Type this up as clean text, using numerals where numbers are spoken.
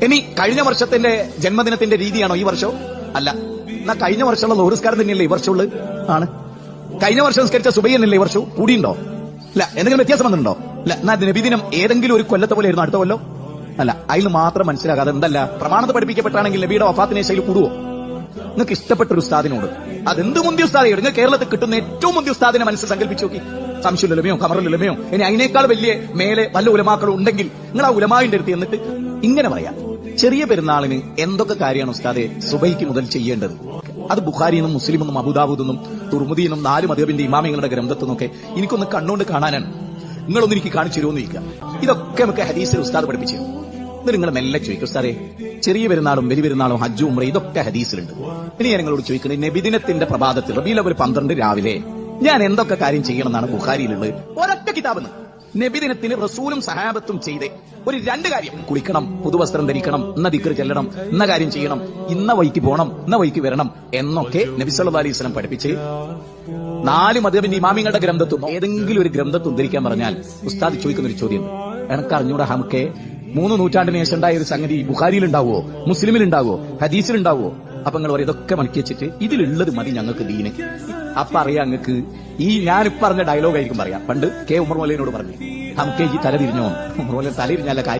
ഇനി കഴിഞ്ഞ വർഷത്തിന്റെ ജന്മദിനത്തിന്റെ രീതിയാണോ ഈ വർഷം? അല്ല. എന്നാ കഴിഞ്ഞ വർഷമുള്ള ലോറിസ്കാരം തന്നെയല്ലേ ഈ വർഷമുള്ളത്? ആണ്. കഴിഞ്ഞ വർഷം നിസ്കരിച്ച സുബൈയല്ലേ ഈ വർഷവും? കൂടിയുണ്ടോ? അല്ല. എന്തെങ്കിലും വ്യത്യാസം വന്നിട്ടുണ്ടോ? അല്ല. എന്നാ നബിദിനം ഏതെങ്കിലും ഒരു കൊല്ലത്തെ പോലെ ആയിരുന്നു അടുത്ത കൊല്ലോ? അല്ല. അതിൽ മാത്രം മനസ്സിലാകാതെ എന്തല്ല പ്രമാണത്ത് പഠിപ്പിക്കപ്പെട്ടാണെങ്കിൽ നബിയുടെ വഫാത്തിനെ ശൈലി കൂടുവോ? നിങ്ങൾക്ക് ഇഷ്ടപ്പെട്ട ഒരു ഉസ്താദിനോട് അതെന്ത് മുന്തിയ ഉസ്താദയോ നിങ്ങൾ കേരളത്തിൽ കിട്ടുന്ന ഏറ്റവും മുന്തിയ ഉസ്താദിനെ മനസ്സിൽ സങ്കല്പിച്ചു നോക്കി. സംശുലമയോ കമറുലമയോ ഇനി അതിനേക്കാൾ വലിയ മേലെ വല്ല ഉലമാക്കളും ഉണ്ടെങ്കിൽ നിങ്ങൾ ആ ഉലമാവിന്റെ അടുത്ത് എന്നിട്ട് ഇങ്ങനെ പറയാം, ചെറിയ പെരുന്നാളിന് എന്തൊക്കെ കാര്യമാണ് ഉസ്താദെ സുബൈക്ക് മുതൽ ചെയ്യേണ്ടത്? അത് ബുഖാരിന്നും മുസ്ലിമെന്നും അബൂദാവൂദെന്നും തുർമുദിന്നും 4 മദ്ഹബിന്റെ ഇമാമിങ്ങളുടെ ഗ്രന്ഥത്തുനിന്നൊക്കെ എനിക്കൊന്ന് കണ്ണുകൊണ്ട് കാണാനാണ്. നിങ്ങളൊന്നും എനിക്ക് കാണിച്ചു തരുമെന്ന് ചോദിക്കാം. ഇതൊക്കെ നമുക്ക് ഹദീസിൽ ഉസ്താദ് പഠിപ്പിച്ചു. ഇത് നിങ്ങൾ മെല്ലെ ചോദിക്കും, ഉസ്താദെ ചെറിയ പെരുന്നാളും വലിയ പെരുന്നാളും ഹജ്ജും ഉംറ ഇതൊക്കെ ഹദീസിലുണ്ട്. ഇനി ഞാൻ നിങ്ങളോട് ചോദിക്കുന്നത്, നബിദിനത്തിന്റെ പ്രഭാതത്തിൽ റബീഉൽ അവ്വൽ 12 രാവിലെ ഞാൻ എന്തൊക്കെ കാര്യം ചെയ്യണമെന്നാണ് ബുഖാരിയിലുള്ളത്? ഒരൊറ്റ കിതാബെന്ന്. നബിദിനത്തിന് റസൂലും സഹാബത്തും ചെയ്ത് ഒരു 2 കാര്യം: കുളിക്കണം, പുതുവസ്ത്രം ധരിക്കണം, ഇന്ന ദിക്ർ ചെല്ലണം, ഇന്ന കാര്യം ചെയ്യണം, ഇന്ന വഴിക്ക് പോകണം, ഇന്ന വഴിക്ക് വരണം എന്നൊക്കെ നബി സല്ലല്ലാഹു അലൈഹി വസല്ലം പഠിപ്പിച്ച് 4 മദ്ഹബിന്റെ ഇമാമിങ്ങളുടെ ഗ്രന്ഥത്തും ഏതെങ്കിലും ഒരു ഗ്രന്ഥത്തും ഉദ്ധരിക്കാൻ പറഞ്ഞാൽ ഉസ്താദ് ചോദിക്കുന്ന ഒരു ചോദ്യം, എനക്കറിഞ്ഞൂടാ ഹംക്കെ 3 നൂറ്റാണ്ടിന് ശേഷം ഉണ്ടായ ഒരു സംഗതി ബുഖാരിയിലുണ്ടാവോ, മുസ്ലിമിലുണ്ടാവോ, ഹദീസിലുണ്ടാവോ? അപ്പൊ നിങ്ങൾ പറയും ഇതൊക്കെ മടക്കി വെച്ചിട്ട് ഇതിലുള്ളത് മതി ഞങ്ങൾക്ക് ദീന്. അപ്പൊ അറിയാം നിങ്ങൾക്ക് ഈ ഞാനിപ്പറഞ്ഞ ഡയലോഗ് ആയിരിക്കും പറയാം. പണ്ട് കെ ഉമർ മൗലവിനോട് പറഞ്ഞു, ഹംക്കെ ഈ തല തിരിഞ്ഞോ? ഉമർ മൗലവി തല തിരിഞ്ഞാല